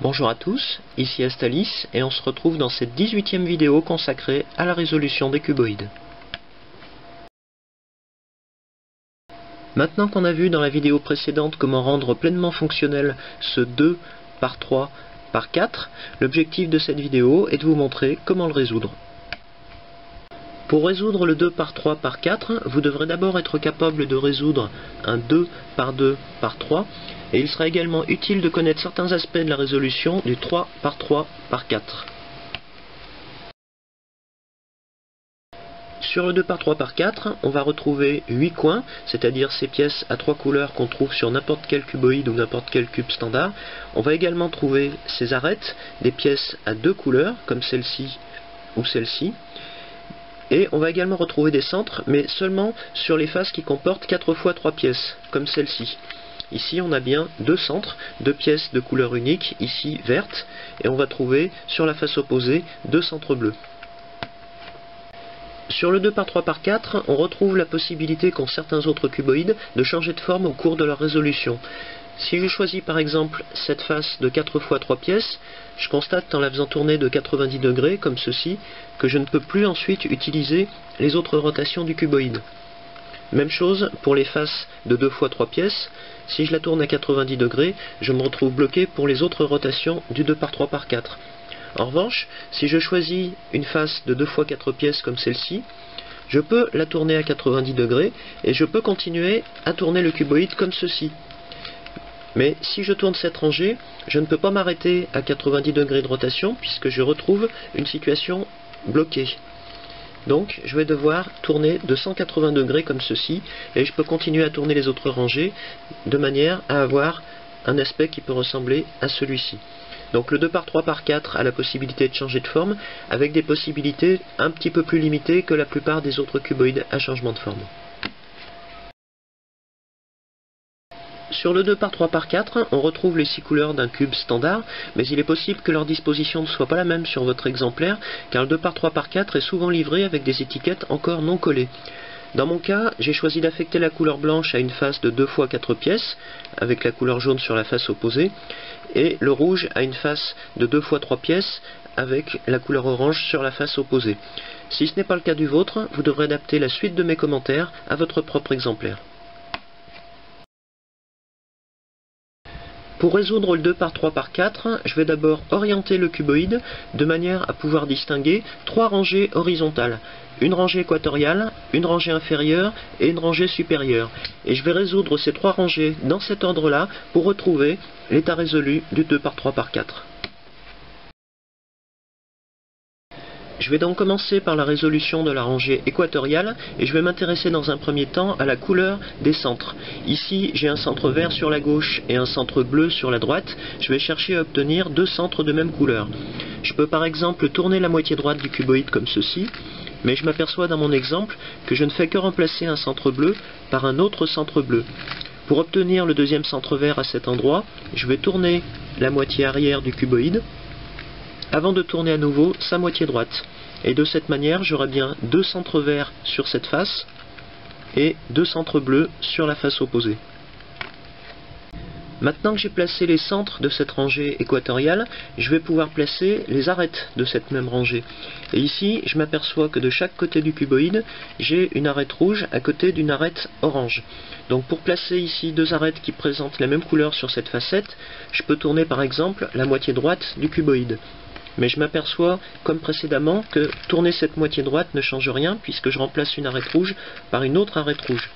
Bonjour à tous, ici Astalis et on se retrouve dans cette 18e vidéo consacrée à la résolution des cuboïdes. Maintenant qu'on a vu dans la vidéo précédente comment rendre pleinement fonctionnel ce 2 par 3 par 4, l'objectif de cette vidéo est de vous montrer comment le résoudre. Pour résoudre le 2 par 3 par 4, vous devrez d'abord être capable de résoudre un 2 par 2 par 3, et il sera également utile de connaître certains aspects de la résolution du 3 par 3 par 4. Sur le 2 par 3 par 4, on va retrouver 8 coins, c'est-à-dire ces pièces à 3 couleurs qu'on trouve sur n'importe quel cuboïde ou n'importe quel cube standard. On va également trouver ces arêtes, des pièces à 2 couleurs, comme celle-ci ou celle-ci. Et on va également retrouver des centres, mais seulement sur les faces qui comportent 4 fois 3 pièces, comme celle-ci. Ici on a bien 2 centres, 2 pièces de couleur unique, ici verte, et on va trouver sur la face opposée 2 centres bleus. Sur le 2 par 3 par 4, on retrouve la possibilité qu'ont certains autres cuboïdes de changer de forme au cours de leur résolution. Si je choisis par exemple cette face de 4 fois 3 pièces, je constate en la faisant tourner de 90 degrés, comme ceci, que je ne peux plus ensuite utiliser les autres rotations du cuboïde. Même chose pour les faces de 2 fois 3 pièces, si je la tourne à 90 degrés, je me retrouve bloqué pour les autres rotations du 2 par 3 par 4. En revanche, si je choisis une face de 2 fois 4 pièces comme celle-ci, je peux la tourner à 90 degrés et je peux continuer à tourner le cuboïde comme ceci. Mais si je tourne cette rangée, je ne peux pas m'arrêter à 90 degrés de rotation puisque je retrouve une situation bloquée. Donc je vais devoir tourner de 180 degrés comme ceci et je peux continuer à tourner les autres rangées de manière à avoir un aspect qui peut ressembler à celui-ci. Donc le 2 par 3 par 4 a la possibilité de changer de forme avec des possibilités un petit peu plus limitées que la plupart des autres cuboïdes à changement de forme. Sur le 2 par 3 par 4, on retrouve les 6 couleurs d'un cube standard, mais il est possible que leur disposition ne soit pas la même sur votre exemplaire, car le 2 par 3 par 4 est souvent livré avec des étiquettes encore non collées. Dans mon cas, j'ai choisi d'affecter la couleur blanche à une face de 2 fois 4 pièces, avec la couleur jaune sur la face opposée, et le rouge à une face de 2 fois 3 pièces, avec la couleur orange sur la face opposée. Si ce n'est pas le cas du vôtre, vous devrez adapter la suite de mes commentaires à votre propre exemplaire. Pour résoudre le 2 par 3 par 4, je vais d'abord orienter le cuboïde de manière à pouvoir distinguer 3 rangées horizontales. Une rangée équatoriale, une rangée inférieure et une rangée supérieure. Et je vais résoudre ces 3 rangées dans cet ordre-là pour retrouver l'état résolu du 2 par 3 par 4. Je vais donc commencer par la résolution de la rangée équatoriale et je vais m'intéresser dans un premier temps à la couleur des centres. Ici j'ai un centre vert sur la gauche et un centre bleu sur la droite. Je vais chercher à obtenir 2 centres de même couleur. Je peux par exemple tourner la moitié droite du cuboïde comme ceci, mais je m'aperçois dans mon exemple que je ne fais que remplacer un centre bleu par un autre centre bleu. Pour obtenir le deuxième centre vert à cet endroit, je vais tourner la moitié arrière du cuboïde avant de tourner à nouveau sa moitié droite. Et de cette manière, j'aurai bien 2 centres verts sur cette face et 2 centres bleus sur la face opposée. Maintenant que j'ai placé les centres de cette rangée équatoriale, je vais pouvoir placer les arêtes de cette même rangée. Et ici, je m'aperçois que de chaque côté du cuboïde, j'ai une arête rouge à côté d'une arête orange. Donc pour placer ici 2 arêtes qui présentent la même couleur sur cette facette, je peux tourner par exemple la moitié droite du cuboïde. Mais je m'aperçois, comme précédemment, que tourner cette moitié droite ne change rien puisque je remplace une arête rouge par une autre arête rouge.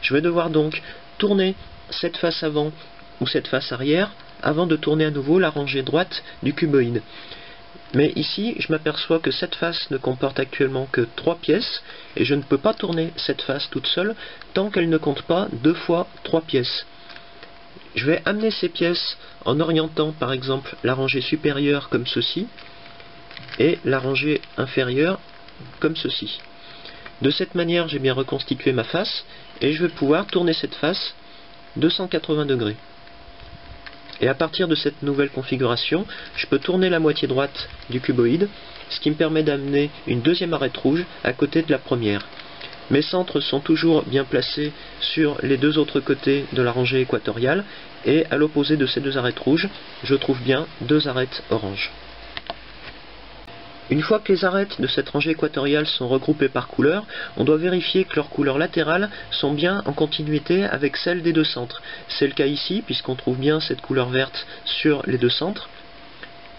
Je vais devoir donc tourner cette face avant ou cette face arrière avant de tourner à nouveau la rangée droite du cuboïde. Mais ici, je m'aperçois que cette face ne comporte actuellement que 3 pièces et je ne peux pas tourner cette face toute seule tant qu'elle ne compte pas 2 fois 3 pièces. Je vais amener ces pièces en orientant par exemple la rangée supérieure comme ceci et la rangée inférieure comme ceci. De cette manière, j'ai bien reconstitué ma face et je vais pouvoir tourner cette face de 180 degrés. Et à partir de cette nouvelle configuration, je peux tourner la moitié droite du cuboïde, ce qui me permet d'amener une deuxième arête rouge à côté de la première. Mes centres sont toujours bien placés sur les deux autres côtés de la rangée équatoriale, et à l'opposé de ces deux arêtes rouges, je trouve bien deux arêtes oranges. Une fois que les arêtes de cette rangée équatoriale sont regroupées par couleur, on doit vérifier que leurs couleurs latérales sont bien en continuité avec celles des deux centres. C'est le cas ici, puisqu'on trouve bien cette couleur verte sur les deux centres.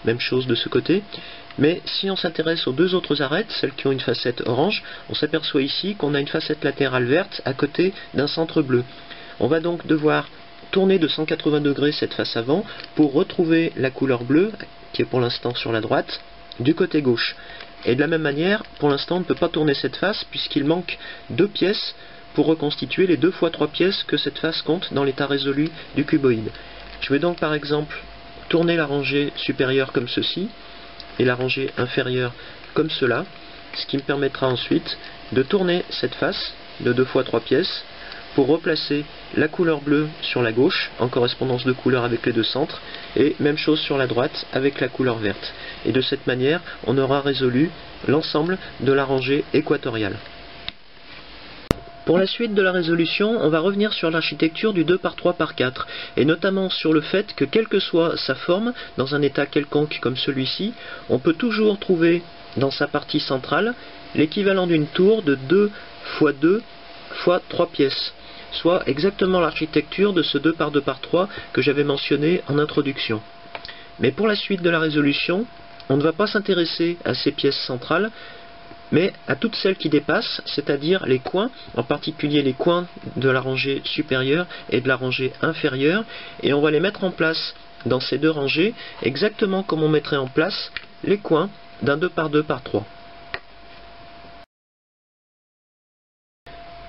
Même chose de ce côté. Mais si on s'intéresse aux deux autres arêtes, celles qui ont une facette orange, on s'aperçoit ici qu'on a une facette latérale verte à côté d'un centre bleu. On va donc devoir tourner de 180 degrés cette face avant pour retrouver la couleur bleue, qui est pour l'instant sur la droite, du côté gauche. Et de la même manière, pour l'instant on ne peut pas tourner cette face puisqu'il manque deux pièces pour reconstituer les 2 fois 3 pièces que cette face compte dans l'état résolu du cuboïde. Je vais donc par exemple tourner la rangée supérieure comme ceci et la rangée inférieure comme cela, ce qui me permettra ensuite de tourner cette face de 2 fois 3 pièces pour replacer la couleur bleue sur la gauche, en correspondance de couleur avec les deux centres, et même chose sur la droite avec la couleur verte. Et de cette manière, on aura résolu l'ensemble de la rangée équatoriale. Pour la suite de la résolution, on va revenir sur l'architecture du 2 par 3 par 4, et notamment sur le fait que quelle que soit sa forme, dans un état quelconque comme celui-ci, on peut toujours trouver dans sa partie centrale l'équivalent d'une tour de 2 x 2 x 3 pièces, soit exactement l'architecture de ce 2 par 2 par 3 que j'avais mentionné en introduction. Mais pour la suite de la résolution, on ne va pas s'intéresser à ces pièces centrales, mais à toutes celles qui dépassent, c'est-à-dire les coins, en particulier les coins de la rangée supérieure et de la rangée inférieure, et on va les mettre en place dans ces deux rangées, exactement comme on mettrait en place les coins d'un 2 par 2 par 3.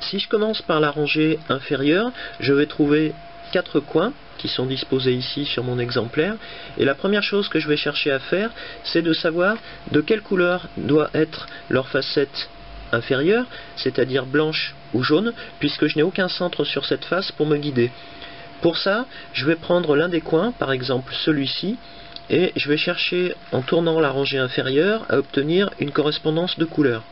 Si je commence par la rangée inférieure, je vais trouver 4 coins qui sont disposés ici sur mon exemplaire, et la première chose que je vais chercher à faire, c'est de savoir de quelle couleur doit être leur facette inférieure, c'est-à-dire blanche ou jaune, puisque je n'ai aucun centre sur cette face pour me guider. Pour ça, je vais prendre l'un des coins, par exemple celui-ci, et je vais chercher, en tournant la rangée inférieure, à obtenir une correspondance de couleur.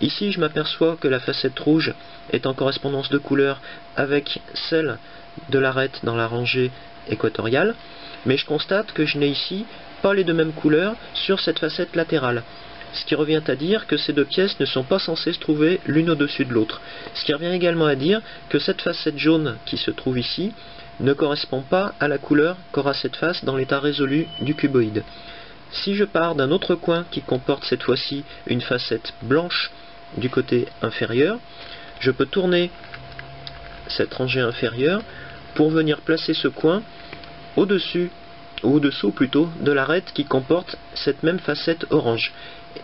Ici, je m'aperçois que la facette rouge est en correspondance de couleur avec celle de l'arête dans la rangée équatoriale, mais je constate que je n'ai ici pas les deux mêmes couleurs sur cette facette latérale, ce qui revient à dire que ces deux pièces ne sont pas censées se trouver l'une au-dessus de l'autre, ce qui revient également à dire que cette facette jaune qui se trouve ici ne correspond pas à la couleur qu'aura cette face dans l'état résolu du cuboïde. Si je pars d'un autre coin qui comporte cette fois-ci une facette blanche du côté inférieur, je peux tourner cette rangée inférieure pour venir placer ce coin au-dessus, ou au-dessous plutôt, de l'arête qui comporte cette même facette orange.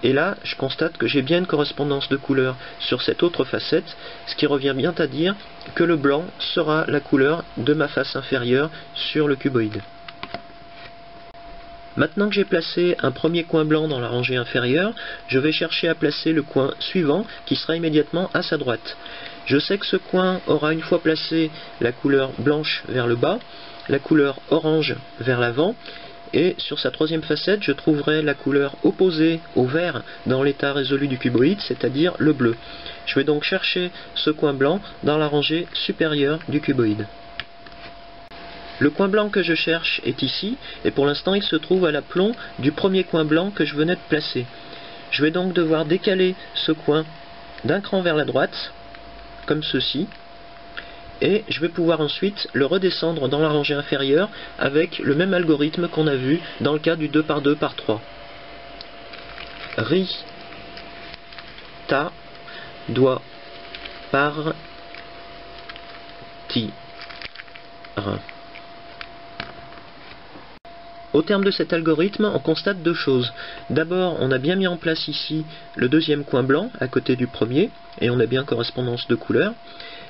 Et là, je constate que j'ai bien une correspondance de couleur sur cette autre facette, ce qui revient bien à dire que le blanc sera la couleur de ma face inférieure sur le cuboïde. Maintenant que j'ai placé un premier coin blanc dans la rangée inférieure, je vais chercher à placer le coin suivant qui sera immédiatement à sa droite. Je sais que ce coin aura une fois placé la couleur blanche vers le bas, la couleur orange vers l'avant, et sur sa troisième facette, je trouverai la couleur opposée au vert dans l'état résolu du cuboïde, c'est-à-dire le bleu. Je vais donc chercher ce coin blanc dans la rangée supérieure du cuboïde. Le coin blanc que je cherche est ici, et pour l'instant il se trouve à l'aplomb du premier coin blanc que je venais de placer. Je vais donc devoir décaler ce coin d'un cran vers la droite, comme ceci, et je vais pouvoir ensuite le redescendre dans la rangée inférieure avec le même algorithme qu'on a vu dans le cas du 2 par 2 par 3. Ri, ta, doit, par, ti, rin. Au terme de cet algorithme, on constate deux choses. D'abord, on a bien mis en place ici le deuxième coin blanc à côté du premier, et on a bien correspondance de couleurs.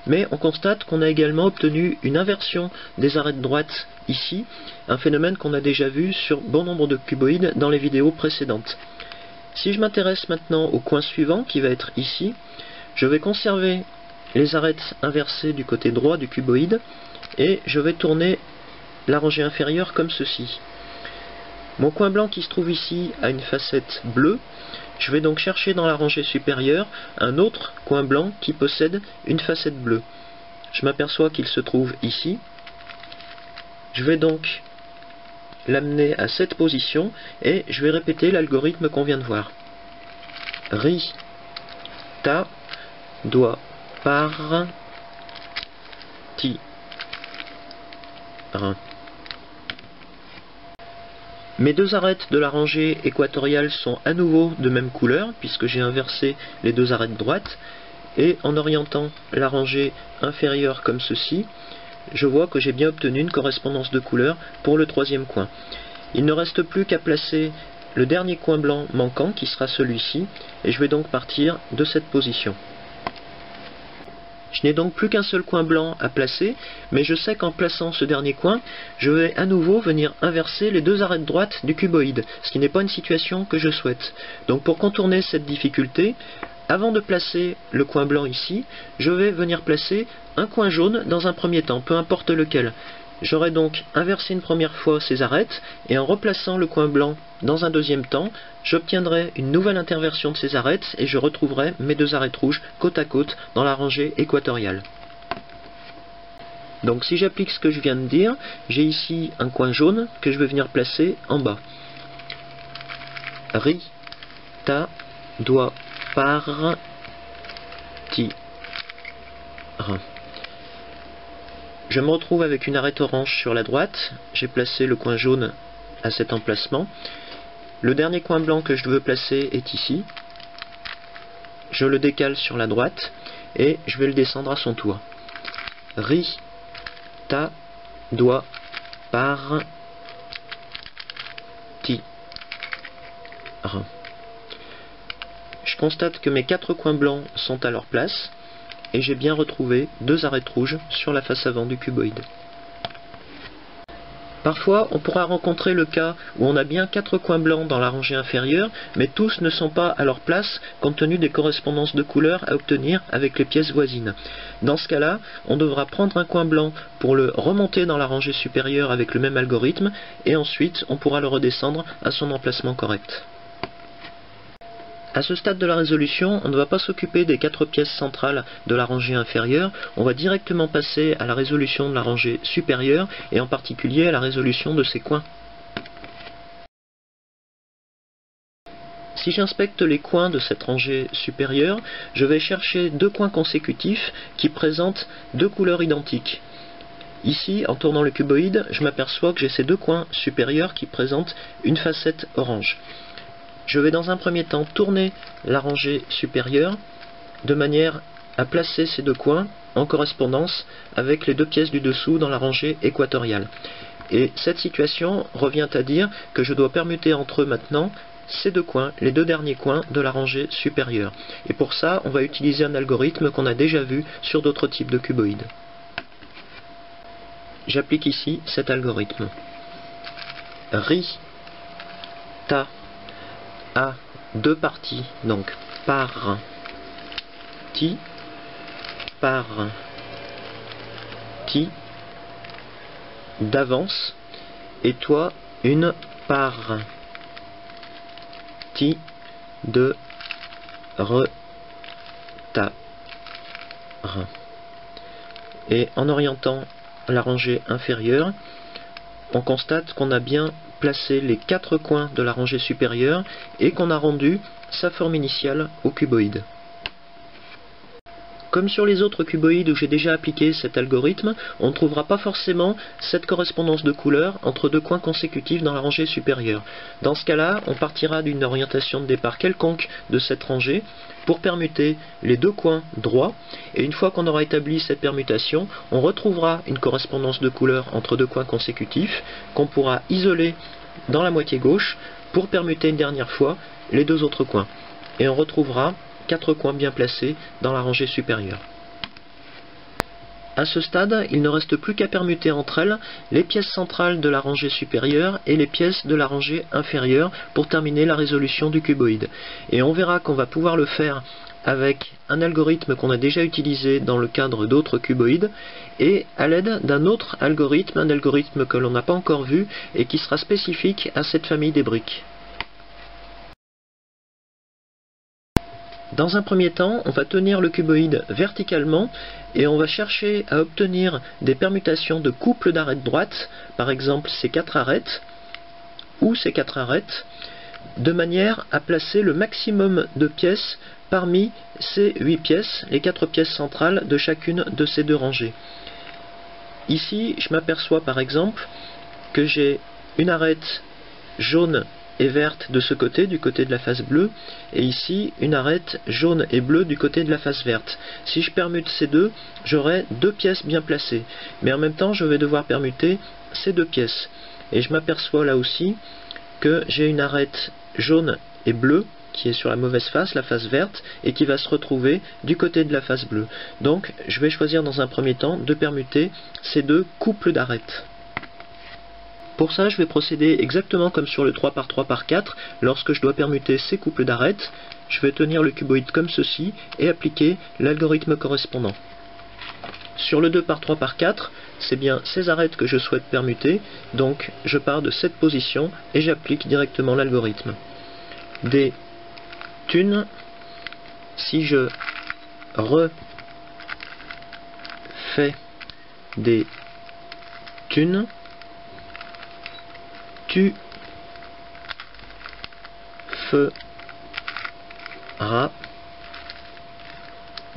Mais on constate qu'on a également obtenu une inversion des arêtes droites ici, un phénomène qu'on a déjà vu sur bon nombre de cuboïdes dans les vidéos précédentes. Si je m'intéresse maintenant au coin suivant, qui va être ici, je vais conserver les arêtes inversées du côté droit du cuboïde, et je vais tourner la rangée inférieure comme ceci. Mon coin blanc qui se trouve ici a une facette bleue, Je vais donc chercher dans la rangée supérieure un autre coin blanc qui possède une facette bleue. Je m'aperçois qu'il se trouve ici. Je vais donc l'amener à cette position et je vais répéter l'algorithme qu'on vient de voir. Ri, ta, doigt, par, ti, rin. Mes deux arêtes de la rangée équatoriale sont à nouveau de même couleur puisque j'ai inversé les deux arêtes droites, et en orientant la rangée inférieure comme ceci, je vois que j'ai bien obtenu une correspondance de couleur pour le troisième coin. Il ne reste plus qu'à placer le dernier coin blanc manquant qui sera celui-ci, et je vais donc partir de cette position. Je n'ai donc plus qu'un seul coin blanc à placer, mais je sais qu'en plaçant ce dernier coin, je vais à nouveau venir inverser les deux arêtes droites du cuboïde, ce qui n'est pas une situation que je souhaite. Donc pour contourner cette difficulté, avant de placer le coin blanc ici, je vais venir placer un coin jaune dans un premier temps, peu importe lequel. J'aurai donc inversé une première fois ces arêtes, et en replaçant le coin blanc dans un deuxième temps, j'obtiendrai une nouvelle interversion de ces arêtes et je retrouverai mes deux arêtes rouges côte à côte dans la rangée équatoriale. Donc si j'applique ce que je viens de dire, j'ai ici un coin jaune que je vais venir placer en bas. Ri, ta, doigt, par, ti, rin. Je me retrouve avec une arête orange sur la droite, j'ai placé le coin jaune à cet emplacement. Le dernier coin blanc que je veux placer est ici. Je le décale sur la droite et je vais le descendre à son tour. Ri, ta, doigt, par, ti, rin. Je constate que mes quatre coins blancs sont à leur place, et j'ai bien retrouvé deux arêtes rouges sur la face avant du cuboïde. Parfois, on pourra rencontrer le cas où on a bien quatre coins blancs dans la rangée inférieure, mais tous ne sont pas à leur place compte tenu des correspondances de couleurs à obtenir avec les pièces voisines. Dans ce cas-là, on devra prendre un coin blanc pour le remonter dans la rangée supérieure avec le même algorithme, et ensuite on pourra le redescendre à son emplacement correct. À ce stade de la résolution, on ne va pas s'occuper des quatre pièces centrales de la rangée inférieure, on va directement passer à la résolution de la rangée supérieure, et en particulier à la résolution de ses coins. Si j'inspecte les coins de cette rangée supérieure, je vais chercher deux coins consécutifs qui présentent deux couleurs identiques. Ici, en tournant le cuboïde, je m'aperçois que j'ai ces deux coins supérieurs qui présentent une facette orange. Je vais dans un premier temps tourner la rangée supérieure de manière à placer ces deux coins en correspondance avec les deux pièces du dessous dans la rangée équatoriale. Et cette situation revient à dire que je dois permuter entre eux maintenant ces deux coins, les deux derniers coins de la rangée supérieure. Et pour ça, on va utiliser un algorithme qu'on a déjà vu sur d'autres types de cuboïdes. J'applique ici cet algorithme. Ri, ta, a deux parties, donc par, ti, par, ti, d'avance, et toi une par, ti, de, re, ta, rin. Et en orientant la rangée inférieure, on constate qu'on a bien placé les quatre coins de la rangée supérieure et qu'on a rendu sa forme initiale au cuboïde. Comme sur les autres cuboïdes où j'ai déjà appliqué cet algorithme, on ne trouvera pas forcément cette correspondance de couleurs entre deux coins consécutifs dans la rangée supérieure. Dans ce cas-là, on partira d'une orientation de départ quelconque de cette rangée pour permuter les deux coins droits, et une fois qu'on aura établi cette permutation, on retrouvera une correspondance de couleurs entre deux coins consécutifs qu'on pourra isoler dans la moitié gauche pour permuter une dernière fois les deux autres coins. Et on retrouvera quatre coins bien placés dans la rangée supérieure. À ce stade, il ne reste plus qu'à permuter entre elles les pièces centrales de la rangée supérieure et les pièces de la rangée inférieure pour terminer la résolution du cuboïde. Et on verra qu'on va pouvoir le faire avec un algorithme qu'on a déjà utilisé dans le cadre d'autres cuboïdes et à l'aide d'un autre algorithme, un algorithme que l'on n'a pas encore vu et qui sera spécifique à cette famille des briques. Dans un premier temps, on va tenir le cuboïde verticalement et on va chercher à obtenir des permutations de couples d'arêtes droites, par exemple ces 4 arêtes ou ces 4 arêtes, de manière à placer le maximum de pièces parmi ces 8 pièces, les 4 pièces centrales de chacune de ces 2 rangées. Ici, je m'aperçois par exemple que j'ai une arête jaune et verte de ce côté, du côté de la face bleue, et ici une arête jaune et bleue du côté de la face verte. Si je permute ces deux, j'aurai 2 pièces bien placées, mais en même temps je vais devoir permuter ces 2 pièces. Et je m'aperçois là aussi que j'ai une arête jaune et bleue qui est sur la mauvaise face, la face verte, et qui va se retrouver du côté de la face bleue. Donc je vais choisir dans un premier temps de permuter ces 2 couples d'arêtes. Pour ça, je vais procéder exactement comme sur le 3 par 3 par 4. Lorsque je dois permuter ces couples d'arêtes, je vais tenir le cuboïde comme ceci et appliquer l'algorithme correspondant. Sur le 2 par 3 par 4, c'est bien ces arêtes que je souhaite permuter, donc je pars de cette position et j'applique directement l'algorithme. Des thunes, si je refais des thunes, tu feras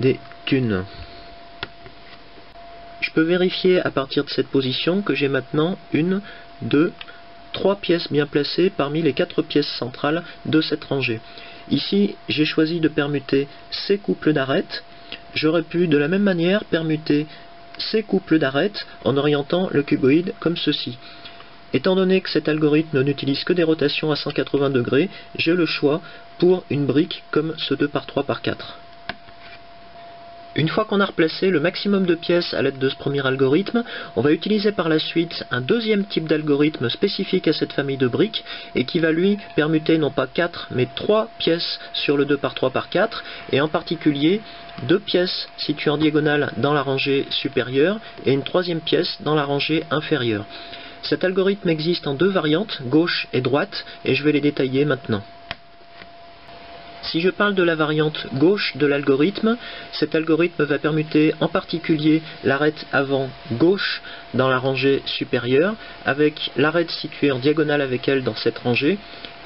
des thunes. Je peux vérifier à partir de cette position que j'ai maintenant 1, 2, 3 pièces bien placées parmi les 4 pièces centrales de cette rangée. Ici, j'ai choisi de permuter ces couples d'arêtes. J'aurais pu de la même manière permuter ces couples d'arêtes en orientant le cuboïde comme ceci. Étant donné que cet algorithme n'utilise que des rotations à 180 degrés, j'ai le choix pour une brique comme ce 2 par 3 par 4. Une fois qu'on a replacé le maximum de pièces à l'aide de ce premier algorithme, on va utiliser par la suite un deuxième type d'algorithme spécifique à cette famille de briques et qui va lui permuter non pas 4 mais 3 pièces sur le 2 par 3 par 4 et en particulier 2 pièces situées en diagonale dans la rangée supérieure et une 3e pièce dans la rangée inférieure. Cet algorithme existe en 2 variantes, gauche et droite, et je vais les détailler maintenant. Si je parle de la variante gauche de l'algorithme, cet algorithme va permuter en particulier l'arête avant gauche dans la rangée supérieure, avec l'arête située en diagonale avec elle dans cette rangée,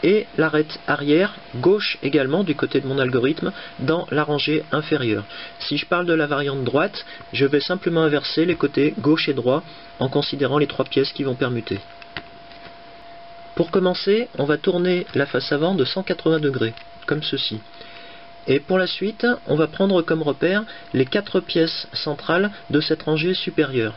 et l'arête arrière gauche également du côté de mon algorithme dans la rangée inférieure. Si je parle de la variante droite, je vais simplement inverser les côtés gauche et droit en considérant les 3 pièces qui vont permuter. Pour commencer, on va tourner la face avant de 180 degrés, comme ceci. Et pour la suite, on va prendre comme repère les 4 pièces centrales de cette rangée supérieure.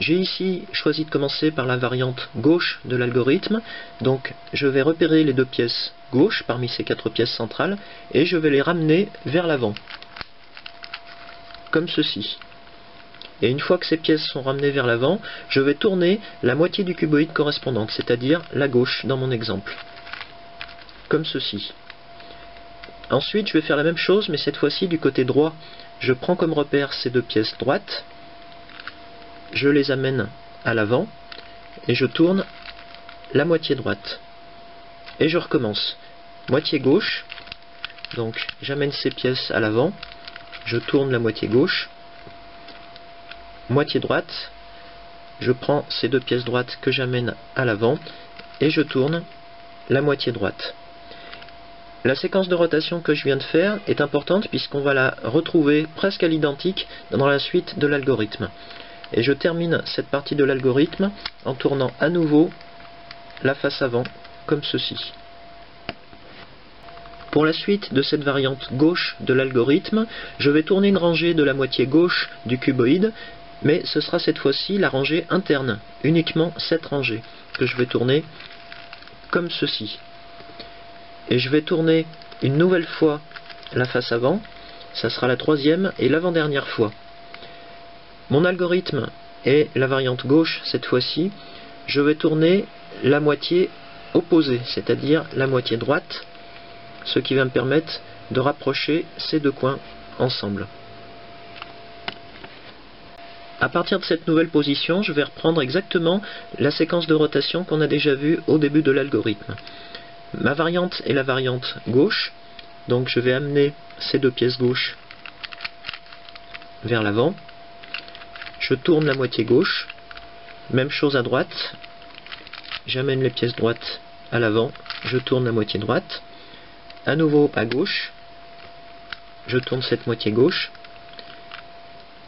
J'ai ici choisi de commencer par la variante gauche de l'algorithme, donc je vais repérer les 2 pièces gauche parmi ces 4 pièces centrales et je vais les ramener vers l'avant, comme ceci. Et une fois que ces pièces sont ramenées vers l'avant, je vais tourner la moitié du cuboïde correspondante, c'est-à-dire la gauche dans mon exemple, comme ceci. Ensuite, je vais faire la même chose, mais cette fois-ci du côté droit. Je prends comme repère ces 2 pièces droites, je les amène à l'avant et je tourne la moitié droite. Et je recommence. Moitié gauche, donc j'amène ces pièces à l'avant, je tourne la moitié gauche, moitié droite, je prends ces 2 pièces droites que j'amène à l'avant et je tourne la moitié droite. La séquence de rotation que je viens de faire est importante puisqu'on va la retrouver presque à l'identique dans la suite de l'algorithme. Et je termine cette partie de l'algorithme en tournant à nouveau la face avant, comme ceci. Pour la suite de cette variante gauche de l'algorithme, je vais tourner une rangée de la moitié gauche du cuboïde, mais ce sera cette fois-ci la rangée interne, uniquement cette rangée, que je vais tourner comme ceci. Et je vais tourner une nouvelle fois la face avant, ça sera la 3e et l'avant-dernière fois. Mon algorithme est la variante gauche cette fois-ci, je vais tourner la moitié opposée, c'est-à-dire la moitié droite, ce qui va me permettre de rapprocher ces 2 coins ensemble. À partir de cette nouvelle position, je vais reprendre exactement la séquence de rotation qu'on a déjà vue au début de l'algorithme. Ma variante est la variante gauche, Donc je vais amener ces deux pièces gauches vers l'avant. Je tourne la moitié gauche. Même chose à droite. J'amène les pièces droites à l'avant. Je tourne la moitié droite. À nouveau à gauche. Je tourne cette moitié gauche.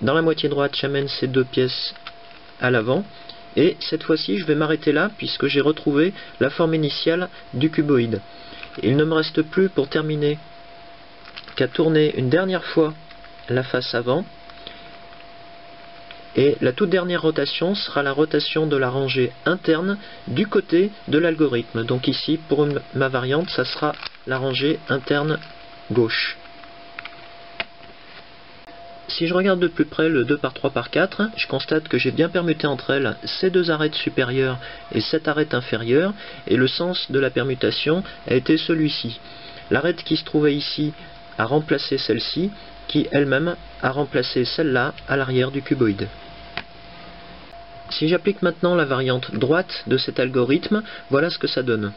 Dans la moitié droite, j'amène ces deux pièces à l'avant. Et cette fois-ci, je vais m'arrêter là puisque j'ai retrouvé la forme initiale du cuboïde. Il ne me reste plus pour terminer qu'à tourner une dernière fois la face avant. Et la toute dernière rotation sera la rotation de la rangée interne du côté de l'algorithme. Donc ici, pour ma variante, ça sera la rangée interne gauche. Si je regarde de plus près le 2 par 3 par 4, je constate que j'ai bien permuté entre elles ces deux arêtes supérieures et cette arête inférieure, et le sens de la permutation a été celui-ci. L'arête qui se trouvait ici a remplacé celle-ci, qui elle-même a remplacé celle-là à l'arrière du cuboïde. Si j'applique maintenant la variante droite de cet algorithme, voilà ce que ça donne.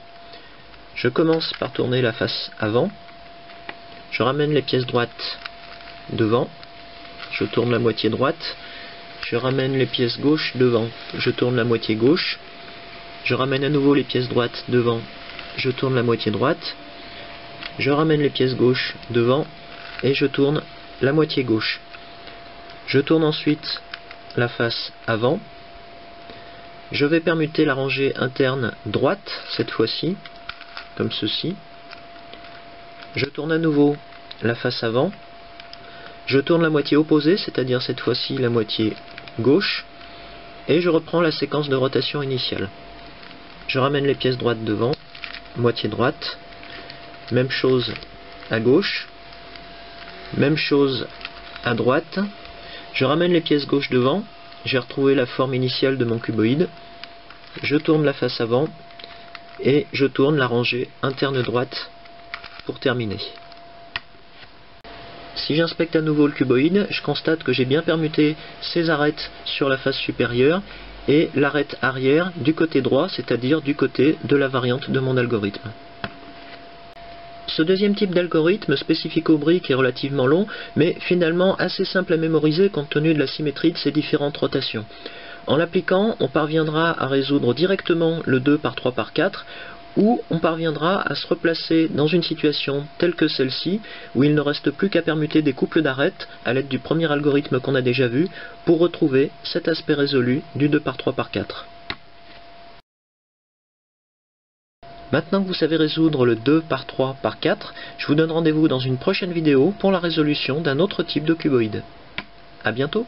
Je commence par tourner la face avant, je ramène les pièces droites devant, je tourne la moitié droite, je ramène les pièces gauches devant, je tourne la moitié gauche, je ramène à nouveau les pièces droites devant, je tourne la moitié droite, je ramène les pièces gauches devant et je tourne la moitié gauche. Je tourne ensuite la face avant, je vais permuter la rangée interne droite cette fois-ci, comme ceci, je tourne à nouveau la face avant, je tourne la moitié opposée, c'est-à-dire cette fois-ci la moitié gauche, et je reprends la séquence de rotation initiale. Je ramène les pièces droites devant, moitié droite, même chose à gauche, même chose à droite, je ramène les pièces gauches devant, j'ai retrouvé la forme initiale de mon cuboïde, je tourne la face avant, et je tourne la rangée interne droite pour terminer. Si j'inspecte à nouveau le cuboïde, je constate que j'ai bien permuté ces arêtes sur la face supérieure et l'arête arrière du côté droit, c'est-à-dire du côté de la variante de mon algorithme. Ce deuxième type d'algorithme spécifique aux briques est relativement long, mais finalement assez simple à mémoriser compte tenu de la symétrie de ces différentes rotations. En l'appliquant, on parviendra à résoudre directement le 2 par 3 par 4, ou on parviendra à se replacer dans une situation telle que celle-ci, où il ne reste plus qu'à permuter des couples d'arêtes à l'aide du premier algorithme qu'on a déjà vu, pour retrouver cet aspect résolu du 2 par 3 par 4. Maintenant que vous savez résoudre le 2 par 3 par 4, je vous donne rendez-vous dans une prochaine vidéo pour la résolution d'un autre type de cuboïde. A bientôt!